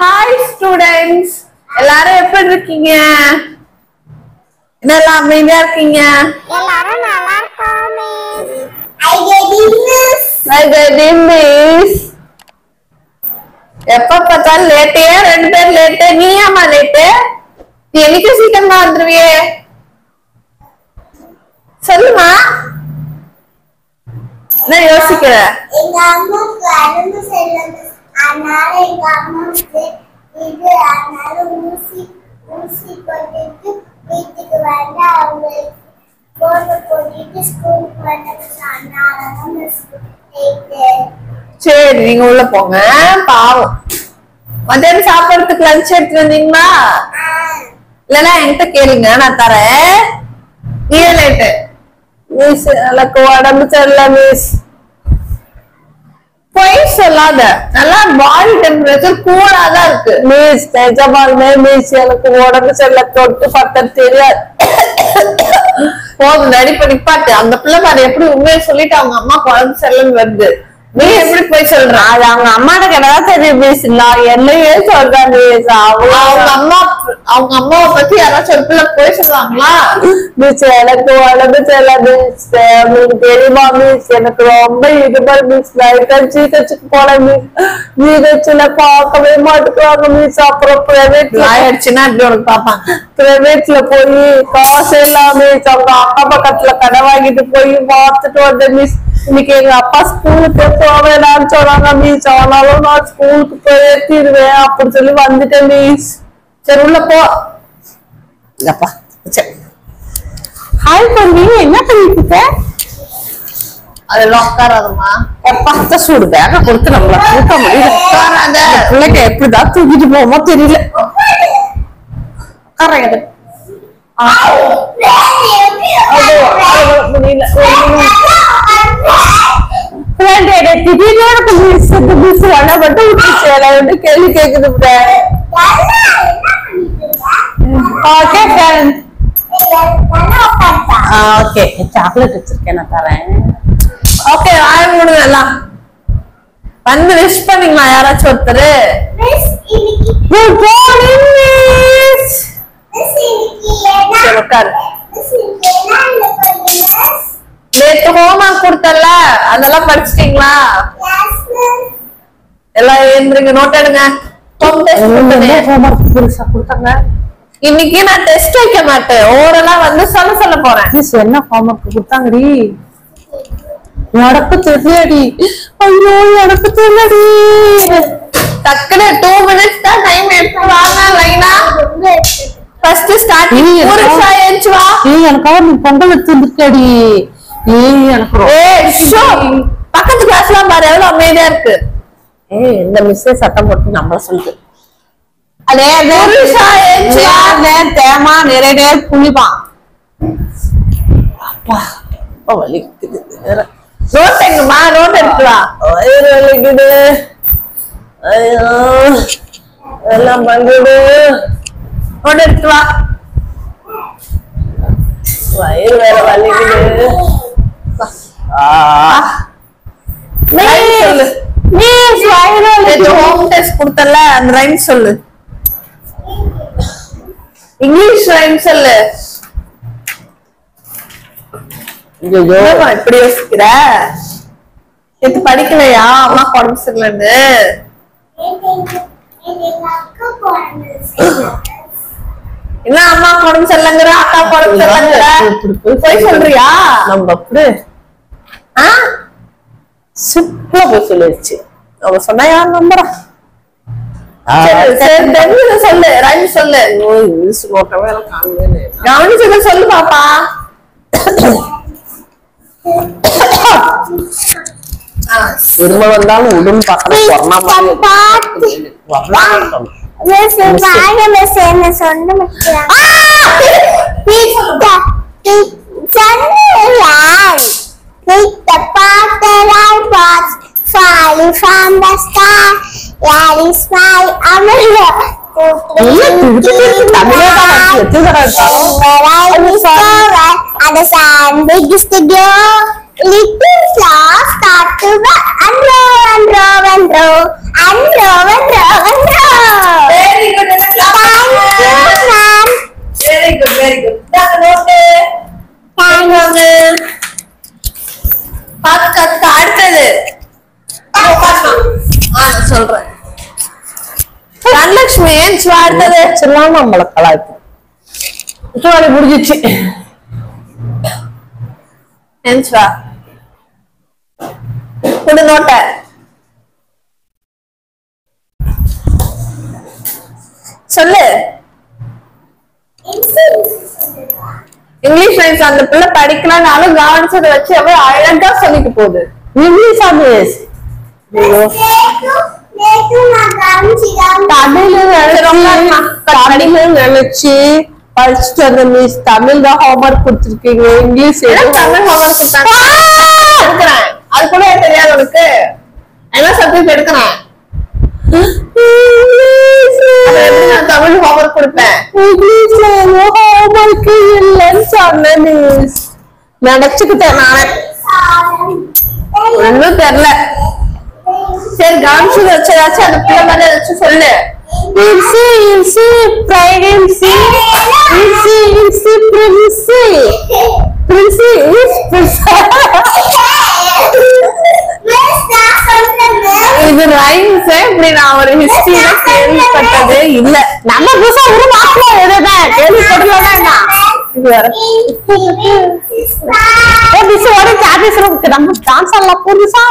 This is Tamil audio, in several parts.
Hi students, எல்லாரும் எப்படி இருக்கீங்க? என்னெல்லாம் அமைதியா இருக்கீங்க? எல்லாரும் நல்லா இருக்கோம் miss. I get in miss. எப்ப பார்த்தாலும் லேட்டே, 2 பேர் லேட்டு. நீ ஏமா லேட்டு? நீ என்னைக்கு சீக்கிரமா வந்துருவியே? சொல்லுமா. என்ன யோசிக்கிற? எங்க அம்மாக்கு அரும்பு செல்லுது. அதனால எங்க அம்மாக்கு இது அதனால ஊசி போட்டுட்டு வீட்டுக்கு வந்து அவங்களுக்கு போட்டுட்டு ஸ்கூலுக்கு வந்து அதனால மிஸ் சரி, நீங்க உள்ள போங்க. பாவம். மத்தியானம் சாப்பிடறதுக்கு லஞ்ச் எடுத்து வந்தீங்களா? இல்லன்னா என்கிட்ட கேளுங்க, நான் தரேன். நீ லேட்டு மிஸ், எனக்கு உடம்பு சரியில்லை மிஸ். பொய் சொல்லாத, நல்லா பாடி டெம்பரேச்சர் கூலா தான் இருக்கு மிஸ். நிஜமாலுமே மிஸ், எனக்கு உடம்பு சரியில்லை, தொட்டு பார்த்தா தெரியாது. போதும், நடிப்பு நிப்பாட்டு. அந்த பிள்ளை மாதிரி எப்படி உண்மையை சொல்லிட்டு அவங்க அம்மா உடம்பு சரியில்லைன்னு வருது. நீ எப்படி போய் சொல்ற? அது அவங்க அம்மாட்ட கேட்டதா தெரியும் மிஸ். நான் என்னையே சொல்றேன் மிஸ். அவங்க அம்மாவை பத்தி யாராச்சும் ஒரு பிள்ளை போய் சொல்லுவாங்களா? மிஸ், எனக்கு உடம்பு சரியில்லை மிஸ். உங்களுக்கு தெரியுமா மிஸ், எனக்கு ரொம்ப இடுபல் மிஸ். ஜிஹெச்சுக்கு போன மிஸ். ஜிஹெச்ல பார்க்கவே மாட்டுக்குவாங்க மிஸ். அப்புறம் பிரைவேட்ல ஆயிடுச்சுன்னா இப்படி உனக்கு பாப்பாங்க. பிரைவேட்ல போய் காசு இல்லாம மிஸ், அவங்க அக்கா பக்கத்துல கடை வாங்கிட்டு போய் பார்த்துட்டு வந்தேன் மிஸ். இன்னைக்கு எங்க அப்பா ஸ்கூலுக்கு போவேன்னு சொன்னாங்க மிஸ். ஆனாலும் நான் ஸ்கூலுக்கு போய் தீருவேன் அப்படி சொல்லி வந்துட்டேன் மிஸ். சரி, உள்ள போ. இல்லப்பா, சரி. ஹாய் பண்ணி, என்ன பண்ணிட்டு இருக்க? அதெல்லாம் உட்காராதம்மா. எப்பா சூடு பேக கொடுத்து நம்மள தூக்க முடியல. உட்காராத. பிள்ளைக்கு எப்படிதான் தூக்கிட்டு போவோமோ தெரியல. உட்கார கேள்வி கேக்குது. சாக்லேட் வச்சிருக்கேன், நான் தரேன். ஓகே, வாங்க எல்லாம் வந்து விஷ் பண்ணீங்களா யாராச்சும் ஒருத்தரு? நேற்று ஹோம்வொர்க் கொடுத்தல, அதெல்லாம் படிச்சிட்டீங்களா? எல்லாம் எழுந்திருங்க, நோட் எடுங்க. இன்னைக்கு நான் டெஸ்ட் வைக்க மாட்டேன், ஓரெல்லாம் வந்து சொல்ல போறேன். என்ன ஹோம்வொர்க் கொடுத்தாங்கடி? எனக்கு தெரியலடி. ஐயோ, எனக்கு தெரியலடி. டக்குனு 2 minutes தான் டைம் எடுத்து வாங்க. லைனா ஃபர்ஸ்ட் ஸ்டார்டிங் புருஷா ஏஞ்சு வா. எனக்காக நீ பொங்கல் எடுத்து வந்துட்டடி. எனக்கு பக்கத்து கிளாஸ்ல பாரு எவ்வளவு அமைதியா இருக்கு. இந்த மிஸ்ஸே சத்தம் போட்டு நம்மள சொல்லுது. அதே புருஷா ஏஞ்சு வா. தேமா நிறைய புளிப்பான். அப்பா அப்பா வலிக்குது. ரோட் எங்கம்மா? ரோட் எடுத்துவா. வயிறு வலிக்குது. ஐயோ, எல்லாம் பண்றது. ரோட் எடுத்து வா. வயிறு வேற வலிக்குது. ஹோம் டெஸ்ட் கொடுத்தல, அந்த ரைம் சொல்லு. இங்கிலீஷ் ரைம் சொல்லு. இப்படி யோசிக்கிற? நேத்து படிக்கலையா அம்மா உடம்பு சரியில்லைன்னு? என்ன அம்மா உடம்பு சரியில்லைங்கிற, அக்கா உடம்பு சரியில்லைங்கிற, போய் சொல்றியா? நம்ம அப்படி சிம்பிளா போய் சொல்லிடுச்சு. அவங்க சொன்னா யார் நம்புறா? சொல்லு, ரைம் சொல்லு. கவனிச்சத சொல்லு பாப்பா. திரும்ப வந்தாலும் உடம்பு பக்கம் falling from the sky, there is my umbrella. And the sun begins to glow. Little flowers start to unroll, unroll, unroll, unroll, unroll, unroll. நான் சொல்றேன். தனலட்சுமி அடுத்தது சொல்லாம நம்மள கலாய்ப்பு சோழி முடிஞ்சிச்சு. என்ஸ்வா குடு நோட்ட. சொல்லு. இங்கிலீஷ் ரைம்ஸ் அந்த பிள்ளை படிக்கலாம்னாலும் கவனிச்சதை வச்சு எவ்வளவு அழகா சொல்லிட்டு போகுது. இங்கிலீஷ் ஆபீஸ் தமிழ் நினைச்சு படிச்சுட்டு வந்த மிஸ் தமிழ் தான் ஹோம்ஒர்க் கொடுத்துருக்கீங்க. இங்கிலீஷ் தமிழ் ஹோம்ஒர்க் எடுக்கிறேன். அது கூட தெரியாது உனக்கு. என்ன சப்ஜெக்ட் எடுக்கிறேன்? நான் தமிழ் ஹோம்ஒர்க் கொடுப்பேன். இங்கிலீஷ்ல ஹோம்ஒர்க் இல்லைன்னு சொன்னேன் மிஸ். நினைச்சுக்கிட்டேன் நானே. ஒன்னும் தெரியல. சரி கவனிச்சு வச்சதாச்சும் அந்த பிள்ளை மாதிரி ஏதாச்சும் சொல்லு. இது ரைம்ஸ் இப்படி நான் ஒரு ஹிஸ்டரியில கேள்விப்பட்டதே இல்ல. நம்ம புதுசா ஒரு மாசம் எழுதுதான் கேள்விப்படலன்னா இது வேற. நம்ம டான்ஸ் ஆடலாம் புதுசா.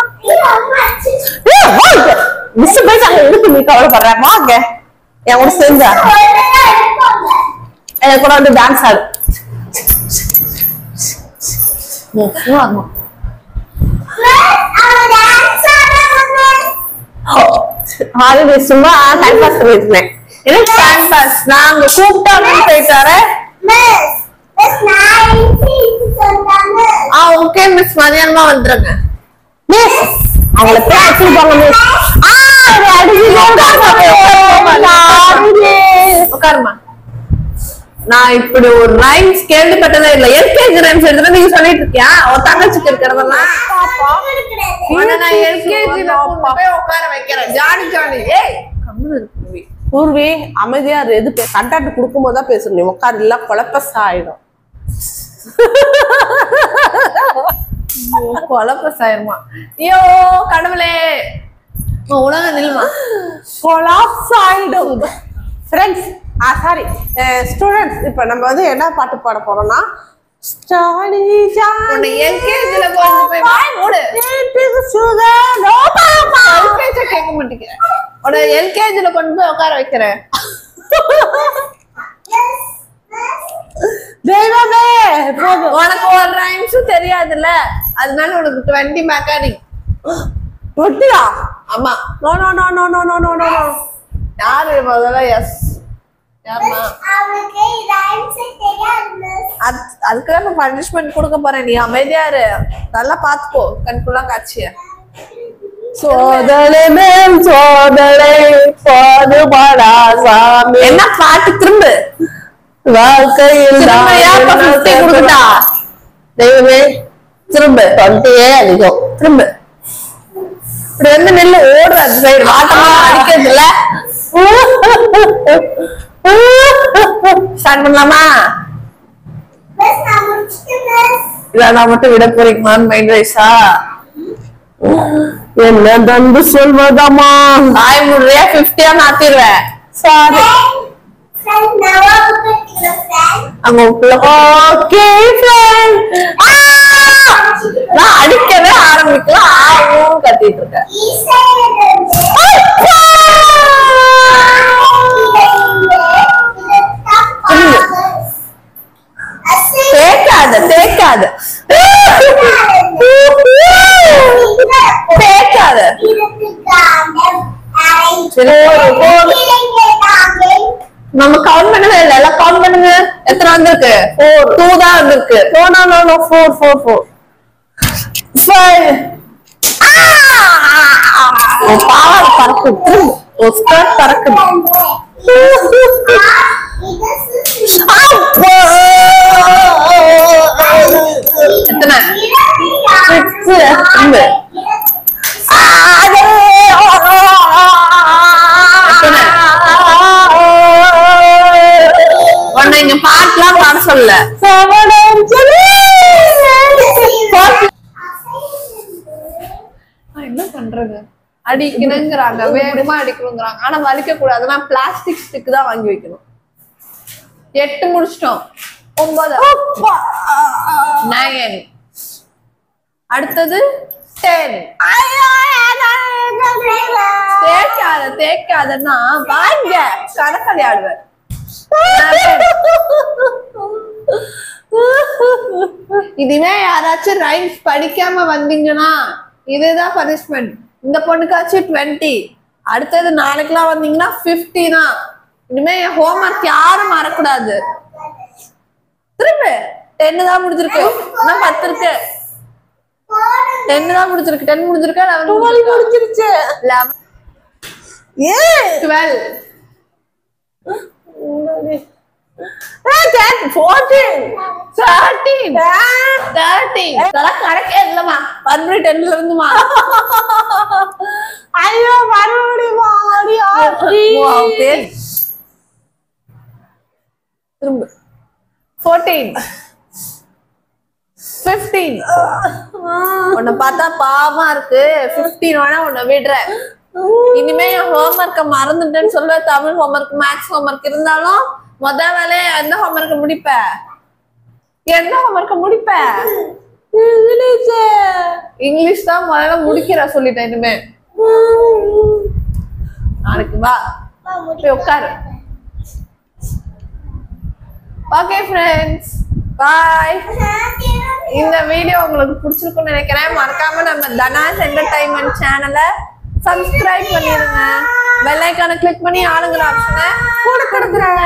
மிஸ் பேசாங்க இருக்கு. நீ கவலைப்படுற வாங்க என் கூட சேர்ந்தா என் கூட வந்து டான்ஸ் ஆடு. அது சும்மா டைம் பாஸ் பண்ணிருக்கேன். Time pass. நாங்க கூப்பிட்டாங்கன்னு போயிட்டாரு. ஓகே மிஸ் மதியானமா வந்துருங்க மிஸ். அவங்கள போய் அடிச்சுப்பாங்க மிஸ். உட்காருமா. நான் இப்படி ஒரு ரைம்ஸ் கேள்விப்பட்டதே இல்ல. எல்கேஜி ரைம்ஸ் எடுத்து நீங்க சொல்லிட்டு இருக்கியா? ஒரு தங்கச்சிக்கு இருக்கிறதெல்லாம் நான் எல்கேஜில போய் உட்கார வைக்கிறேன். ஜானி ஜானி ஏய் கம்முனு இருக்கு. பூர்வி அமைதியா எது கண்டாட்டு கொடுக்கும் போதுதான் பேசணும். நீ உட்காரு இல்ல குழப்பஸ் ஆயிடும். குழப்பஸ் ஆயிருமா? ஐயோ கடவுளே உலக நில்மா கொலாப்ஸ் ஆயிடும். ஃப்ரெண்ட்ஸ் சாரி ஸ்டூடெண்ட்ஸ் இப்ப நம்ம வந்து என்ன பாட்டு பாட போறோம்னா எல்கேஜில கொண்டு போய் வாய் மூடு. கேட்க மாட்டேங்க. உன எல்கேஜில கொண்டு போய் உட்கார வைக்கிறேன். தெய்வமே உனக்கு ஒரு ரைம்ஸும் தெரியாதுல்ல, அதனால உனக்கு 20 மெக்கானிக். 20? ஆமா. No no no no no no no no. யாரு முதல்ல? எஸ் யாருமா? அதுக்கு பனிஷ்மெண்ட் கொடுக்க போறேன். நீ அமைதியா இரு. நல்லா பாத்துக்கோ. கண்குள்ளா காட்சிய. சோதனை மேல் சோதனை பாடுபாடா சாமி. என்ன பாட்டு? திரும்ப வாழ்க்கையில் கொடுக்குதா? தெய்வமே திரும்ப 20 அதிகம். திரும்ப இப்படி வந்து நெல்லு ஓடுற சைடு வாட்டமா அடிக்கிறது இல்ல. ஸ்டார்ட் பண்ணலாமா? நான் மட்டும் விட போறீங்களான்னு மைண்ட் ரைஸா? என்ன தந்து சொல்வதமா? ஆய் முறையா 50 மாத்திடுவேன். சாரி அங்க ஓகே நான் அடிக்கவே ஆரம்பிக்கலாம். ஆவும் கத்திட்டு இருக்கேன். தேக்காத தேக்காத தேக்காத. நம்ம கவுண்ட் பண்ணவே இல்லை. எல்லாம் கவுண்ட் பண்ணுங்க. எத்தனை வந்திருக்கு? 2 தான் வந்திருக்கு. 4 பாவாடை பறக்குது. ஸ்கர்ட் பறக்குது. எத்தனை? 6. உன்னை இங்க பாட்டுலாம் பாட சொல்ல. என்ன பண்றது? அடிக்கணுங்கிறாங்க, வேகமா அடிக்கணுங்கிறாங்க. ஆனா வலிக்க கூடாதுன்னா பிளாஸ்டிக் ஸ்டிக் தான் வாங்கி வைக்கணும். 8 முடிச்சிட்டோம். 9 9 அடுத்தது 10. தேக்காதன்னா வாங்க கணக்கு ஆடுவேன். இதுவே யாராச்சும் ரைம்ஸ் படிக்காம வந்தீங்கன்னா இதுதான் பனிஷ்மெண்ட். இந்த பொண்ணுக்காச்சும் 20. அடுத்தது நாளைக்கெல்லாம் வந்தீங்கன்னா 50 தான். இனிமே என் ஹோம்ஒர்க் யாரும் மறக்கூடாது. திரும்ப 10 தான் முடிஞ்சிருக்கு. இன்னும் 10 இருக்கு. 10 தான் முடிஞ்சிருக்கு. 10 முடிஞ்சிருக்கு. 11 முடிஞ்சிருச்சு. 11 12 14 13 இதெல்லாம் கணக்கே இல்லமா. 10ல இருந்துமா. ஐயோ மறுபடியும் திரும்ப 14 15 உன்னை பார்த்தா பாவமா இருக்கு. 15 வேணா உன்னை விடுறேன். இனிமே என் ஹோம்ஒர்க்க மறந்துட்டேன்னு சொல்ல. தமிழ் ஹோம்ஒர்க், மேத்ஸ் ஹோம்ஒர்க் இருந்தாலும் முத வேலையை எந்த ஹோம்ஒர்க்க முடிப்ப? எந்த ஹோம்ஒர்க்க முடிப்ப? இங்கிலீஷ் தான் முதல்ல முடிக்கிற சொல்லிட்டேன். இனிமே நாளைக்கு வா போய் உட்காரு. ஓகே ஃப்ரெண்ட்ஸ், பாய். இந்த வீடியோ உங்களுக்கு பிடிச்சிருக்குன்னு நினைக்கிறேன். மறக்காம நம்ம தனாஸ் என்டர்டைன்மெண்ட் சேனலை சப்ஸ்கிரைப் பண்ணிடுங்க. பெல் ஐகானை கிளிக் பண்ணி ஆளுங்கிற ஆப்ஷனை கூட கொடுக்குறேன்.